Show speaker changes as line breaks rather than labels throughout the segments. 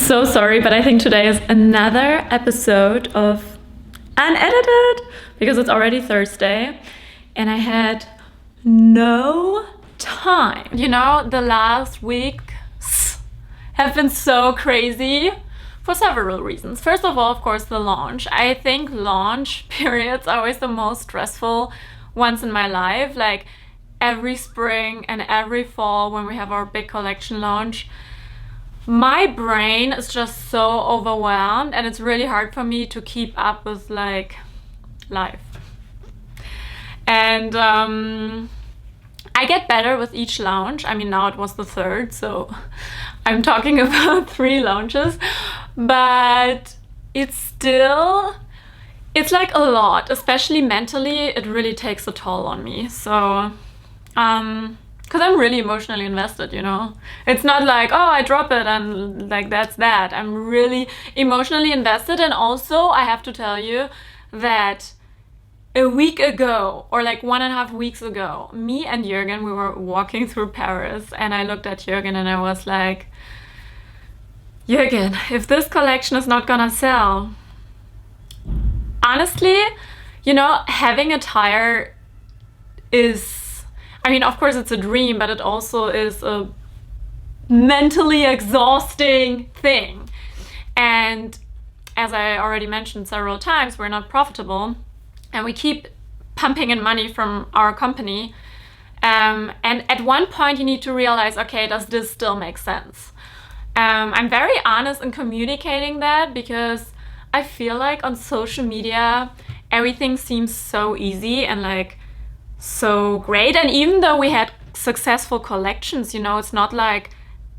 so sorry, but I think today is another episode of unedited because it's already Thursday and I had no time. You know, the last weeks have been so crazy for several reasons. First of all, of course, the launch. I think launch periods are always the most stressful ones in my life. Like every spring and every fall when we have our big collection launch, my brain is just so overwhelmed and it's really hard for me to keep up with like life. And I get better with each launch. I mean, now it was the third, so I'm talking about 3 launches, but it's like a lot, especially mentally. It really takes a toll on me. So because I'm really emotionally invested, you know. It's not like, oh, I drop it and like that's that. I'm really emotionally invested. And also I have to tell you that a week ago, or like 1.5 weeks ago, me and Jürgen, we were walking through Paris and I looked at Jürgen and I was like, Jürgen, if this collection is not gonna sell, honestly, you know, having a tire is, I mean, of course it's a dream, but it also is a mentally exhausting thing. And as I already mentioned several times, we're not profitable and we keep pumping in money from our company. And at one point you need to realize, okay, does this still make sense? I'm very honest in communicating that because I feel like on social media, everything seems so easy and like so great. And even though we had successful collections, you know, it's not like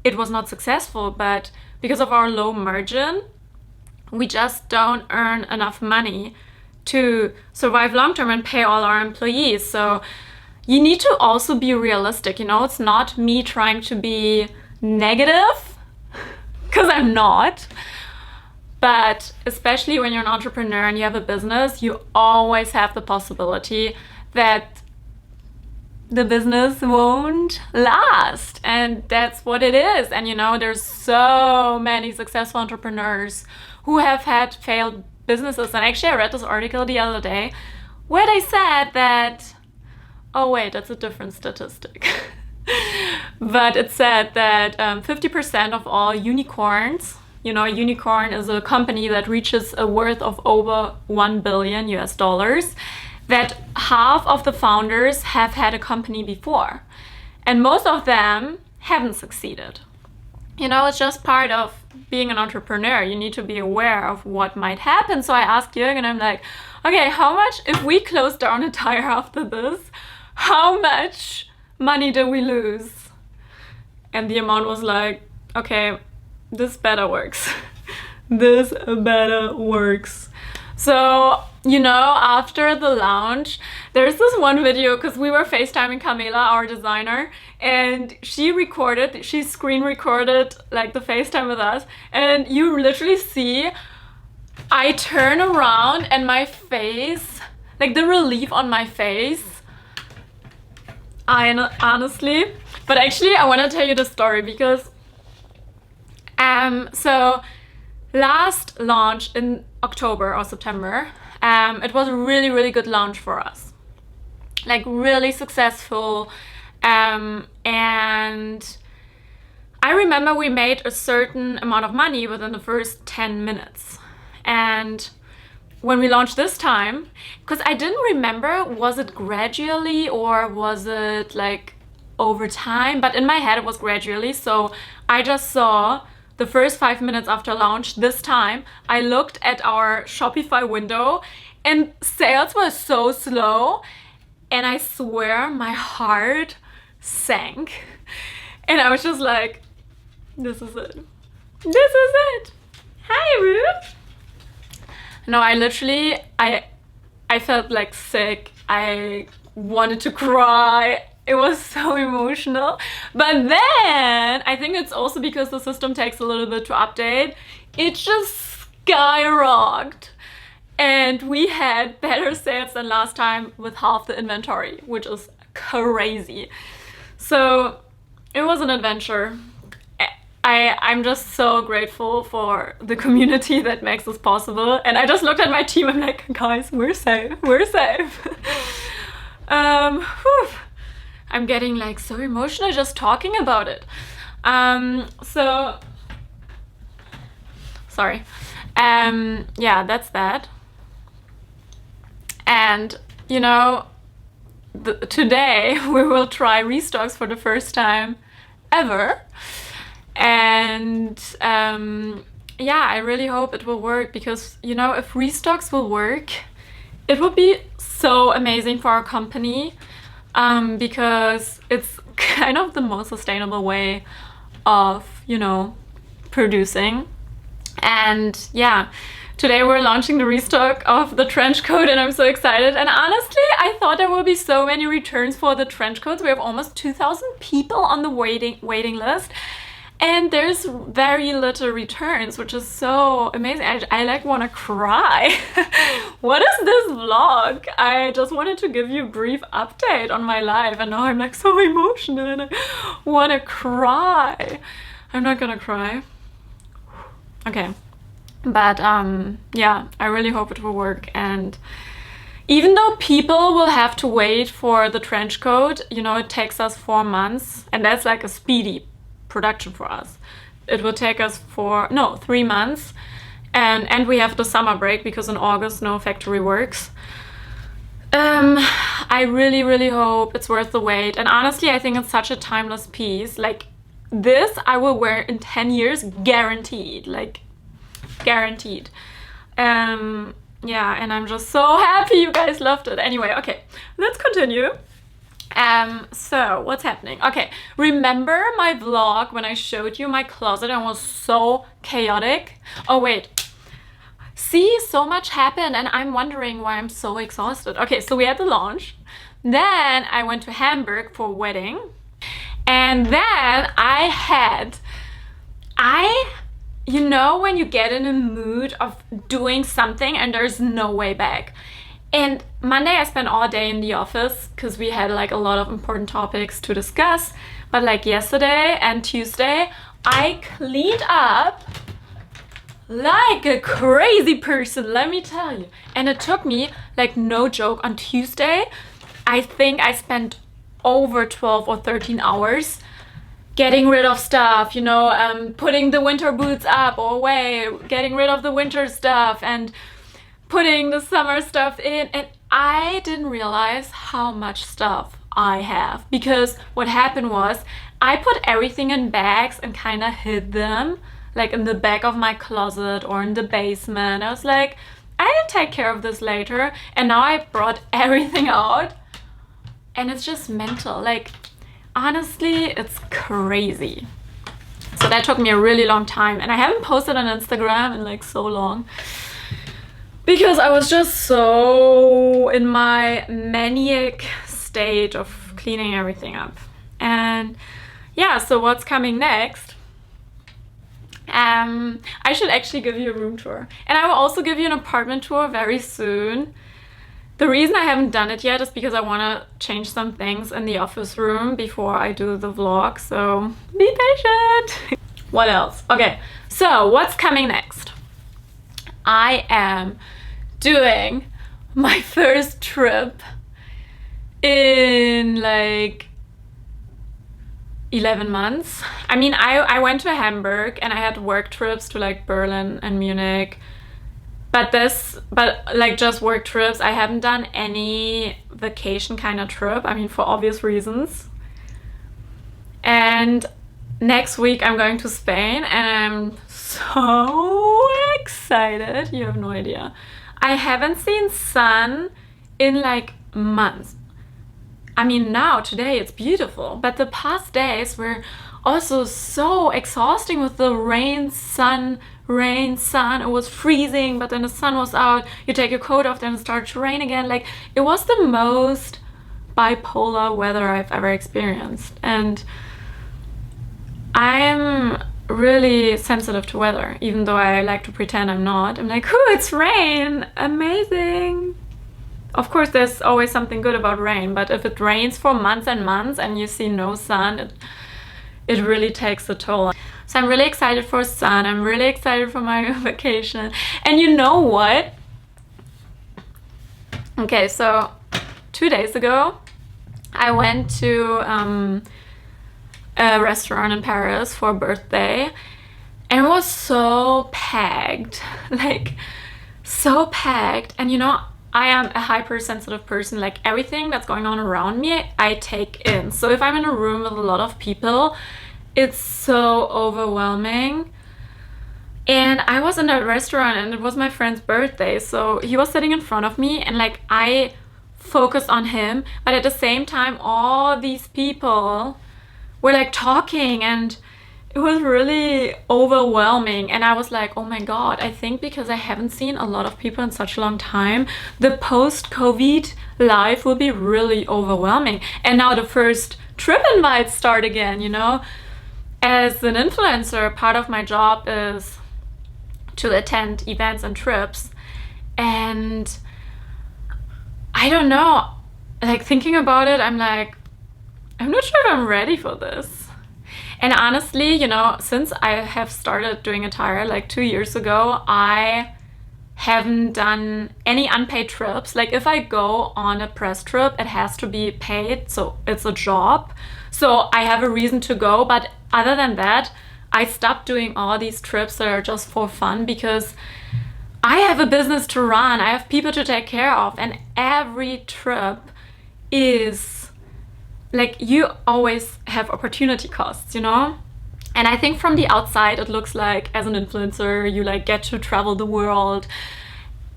it was not successful, but because of our low margin, we just don't earn enough money to survive long term and pay all our employees. So you need to also be realistic, you know. It's not me trying to be negative, because I'm not. But especially when you're an entrepreneur and you have a business, you always have the possibility that the business won't last, and that's what it is. And you know, there's so many successful entrepreneurs who have had failed businesses. And actually I read this article the other day where they said that, oh wait, that's a different statistic. But it said that 50% of all unicorns, you know, a unicorn is a company that reaches a worth of over $1 billion, that half of the founders have had a company before. And most of them haven't succeeded. You know, it's just part of being an entrepreneur. You need to be aware of what might happen. So I asked Jürgen, I'm like, okay, how much, if we close down a tire after this, how much money do we lose? And the amount was like, okay, this better works. This better works. So, you know, after the launch, there's this one video, because we were FaceTiming Camila, our designer, and she screen recorded like the FaceTime with us, and you literally see I turn around and my face, like the relief on my face, honestly. But actually I want to tell you the story because so last launch in October or September, it was a really, really good launch for us. Like really successful. And I remember we made a certain amount of money within the first 10 minutes. And when we launched this time, because I didn't remember, was it gradually or was it like over time? But in my head it was gradually. So I just saw the first 5 minutes after launch this time, I looked at our Shopify window and sales were so slow. And I swear my heart sank. And I was just like, this is it. This is it. Hi, Ruth. No, I literally, I felt like sick. I wanted to cry. It was so emotional. But then, I think it's also because the system takes a little bit to update. It just skyrocketed. And we had better sales than last time with half the inventory, which is crazy. So it was an adventure. I'm just so grateful for the community that makes this possible. And I just looked at my team, I'm like, guys, we're safe, we're safe. Whew. I'm getting like so emotional just talking about it. So, sorry. Yeah, that's that. And, you know, today we will try restocks for the first time ever. And yeah, I really hope it will work, because, you know, if restocks will work, it would be so amazing for our company, because it's kind of the most sustainable way of, you know, producing. And yeah, today we're launching the restock of the trench coat and I'm so excited. And honestly, I thought there would be so many returns for the trench coats. We have almost 2,000 people on the waiting list. And there's very little returns, which is so amazing. I like want to cry. What is this vlog? I just wanted to give you a brief update on my life, and now I'm like so emotional and I want to cry. I'm not gonna cry. Okay. But yeah, I really hope it will work. And even though people will have to wait for the trench coat, you know, it takes us 4 months, and that's like a speedy production for us. It will take us 3 months, and we have the summer break because in August no factory works. I really hope it's worth the wait. And honestly, I think it's such a timeless piece. Like, this I will wear in 10 years guaranteed, like guaranteed. Yeah, and I'm just so happy you guys loved it. Anyway, okay, let's continue. So what's happening? Okay, remember my vlog when I showed you my closet and it was so chaotic? Oh wait, see, so much happened and I'm wondering why I'm so exhausted. Okay, so we had the launch, then I went to Hamburg for a wedding, and then you know when you get in a mood of doing something and there's no way back. And Monday I spent all day in the office because we had like a lot of important topics to discuss. But like yesterday and Tuesday, I cleaned up like a crazy person, let me tell you. And it took me, like, no joke, on Tuesday, I think I spent over 12 or 13 hours getting rid of stuff, you know, putting the winter boots up or away, getting rid of the winter stuff and putting the summer stuff in. And I didn't realize how much stuff I have, because what happened was I put everything in bags and kind of hid them like in the back of my closet or in the basement. I was like, I'll take care of this later. And now I brought everything out and it's just mental. Like, honestly, it's crazy. So that took me a really long time, and I haven't posted on Instagram in like so long because I was just so in my maniac state of cleaning everything up. And yeah, so what's coming next? I should actually give you a room tour, and I will also give you an apartment tour very soon. The reason I haven't done it yet is because I want to change some things in the office room before I do the vlog, so be patient. What else? Okay, so what's coming next? I am doing my first trip in like 11 months. I mean, I went to Hamburg and I had work trips to like Berlin and Munich, but like just work trips. I haven't done any vacation kind of trip, I mean, for obvious reasons. And next week I'm going to Spain and I'm so excited, you have no idea. I haven't seen sun in like months. I mean, now, today, it's beautiful, but the past days were also so exhausting with the rain, sun. It was freezing, but then the sun was out. You take your coat off, then it started to rain again. Like, it was the most bipolar weather I've ever experienced. And I'm really sensitive to weather, even though I like to pretend I'm not. I'm like, oh, it's rain, amazing. Of course, there's always something good about rain, but if it rains for months and months and you see no sun, it really takes a toll. So I'm really excited for sun. I'm really excited for my vacation. And you know what? Okay, so 2 days ago, I went to a restaurant in Paris for a birthday, and it was so packed, like so packed. And you know, I am a hypersensitive person. Like everything that's going on around me, I take in. So if I'm in a room with a lot of people, it's so overwhelming. And I was in that restaurant and it was my friend's birthday. So he was sitting in front of me and like I focused on him. But at the same time, all these people were like talking and it was really overwhelming. And I was like, oh my God, I think because I haven't seen a lot of people in such a long time, the post-COVID life will be really overwhelming. And now the first trip invites start again, you know? As an influencer, part of my job is to attend events and trips. And I don't know, like thinking about it, I'm like, I'm not sure if I'm ready for this. And honestly, you know, since I have started doing attire like 2 years ago, I haven't done any unpaid trips. Like if I go on a press trip, it has to be paid, so it's a job. So I have a reason to go, but other than that, I stopped doing all these trips that are just for fun because I have a business to run, I have people to take care of, and every trip is like, you always have opportunity costs, you know? And I think from the outside, it looks like as an influencer, you like get to travel the world.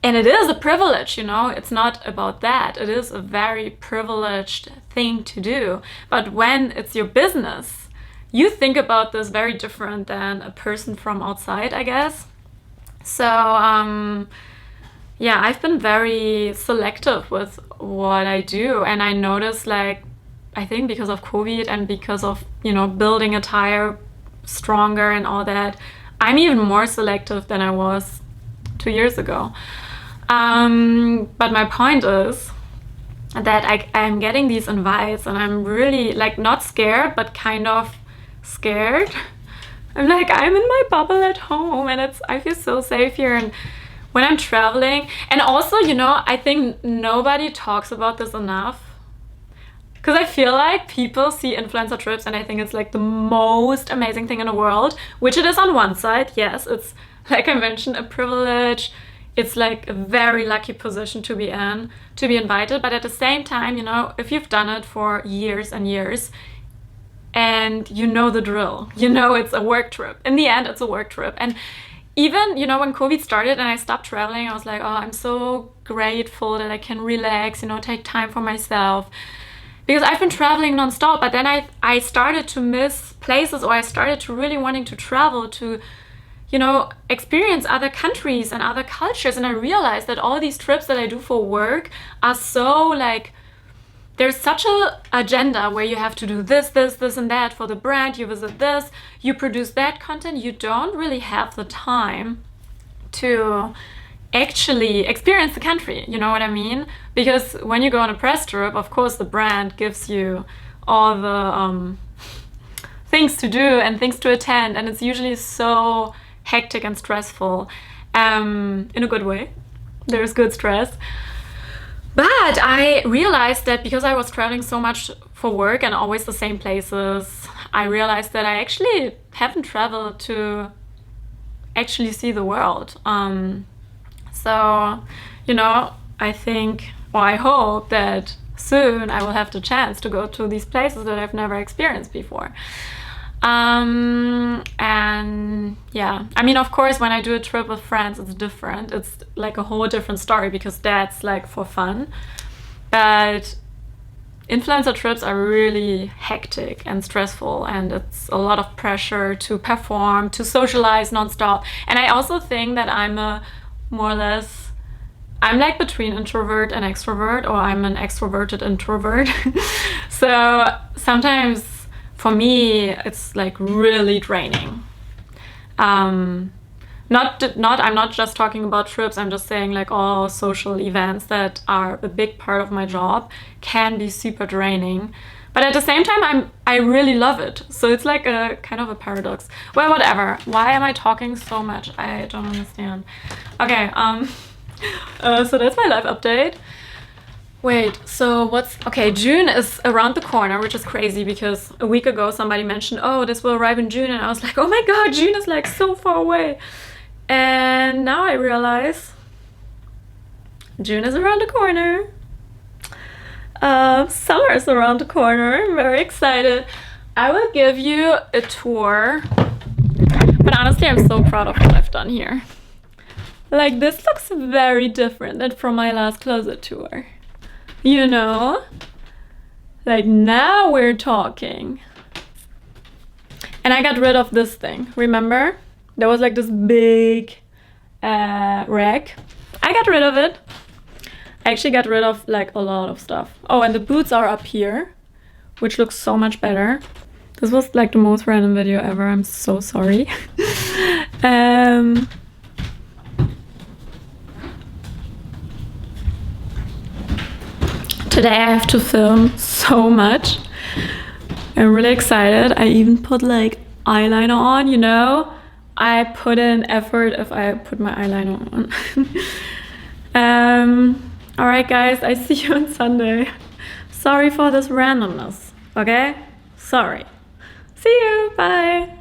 And it is a privilege, you know? It's not about that. It is a very privileged thing to do. But when it's your business, you think about this very different than a person from outside, I guess. So, yeah, I've been very selective with what I do. And I noticed like, I think because of COVID and because of, you know, building attire stronger and all that, I'm even more selective than I was 2 years ago. But my point is that I'm getting these invites and I'm really like not scared, but kind of scared. I'm like, I'm in my bubble at home and I feel so safe here. And when I'm traveling, and also, you know, I think nobody talks about this enough. Because I feel like people see influencer trips and I think it's like the most amazing thing in the world, which it is on one side. Yes, it's like I mentioned, a privilege. It's like a very lucky position to be in, to be invited. But at the same time, you know, if you've done it for years and years and you know the drill, you know it's a work trip. In the end, it's a work trip. And even, you know, when COVID started and I stopped traveling, I was like, oh, I'm so grateful that I can relax, you know, take time for myself. Because I've been traveling nonstop, but then I started to miss places, or I started to really wanting to travel to, you know, experience other countries and other cultures. And I realized that all these trips that I do for work are so like, there's such a agenda where you have to do this, this, this, and that for the brand. You visit this, you produce that content. You don't really have the time to actually experience the country, you know what I mean? Because when you go on a press trip, of course the brand gives you all the things to do and things to attend, and it's usually so hectic and stressful, in a good way. There's good stress. But I realized that because I was traveling so much for work and always the same places, I realized that I actually haven't traveled to actually see the world. So, you know, I think, or I hope that soon I will have the chance to go to these places that I've never experienced before. And yeah, I mean, of course, when I do a trip with friends, it's different. It's like a whole different story because that's like for fun. But influencer trips are really hectic and stressful, and it's a lot of pressure to perform, to socialize nonstop. And I also think that I'm like between introvert and extrovert, or I'm an extroverted introvert. So sometimes for me, it's like really draining. I'm not just talking about trips, I'm just saying like all social events that are a big part of my job can be super draining But at the same time, I really love it. So it's like a kind of a paradox. Well, whatever. Why am I talking so much? I don't understand. Okay, so that's my life update. Wait, so okay, June is around the corner, which is crazy because a week ago somebody mentioned, oh, this will arrive in June, and I was like, oh my god, June is like so far away. And now I realize June is around the corner. Summer is around the corner. I'm very excited. I will give you a tour, but honestly, I'm so proud of what I've done here. Like, this looks very different than from my last closet tour. You know? Like, now we're talking. And I got rid of this thing, remember? There was like this big rack. I got rid of it. I actually got rid of like a lot of stuff. Oh, and the boots are up here, which looks so much better. This was like the most random video ever. I'm so sorry. Today I have to film so much. I'm really excited. I even put like eyeliner on, you know? I put in effort if I put my eyeliner on. Alright guys, I see you on Sunday. Sorry for this randomness, okay? Sorry. See you, bye!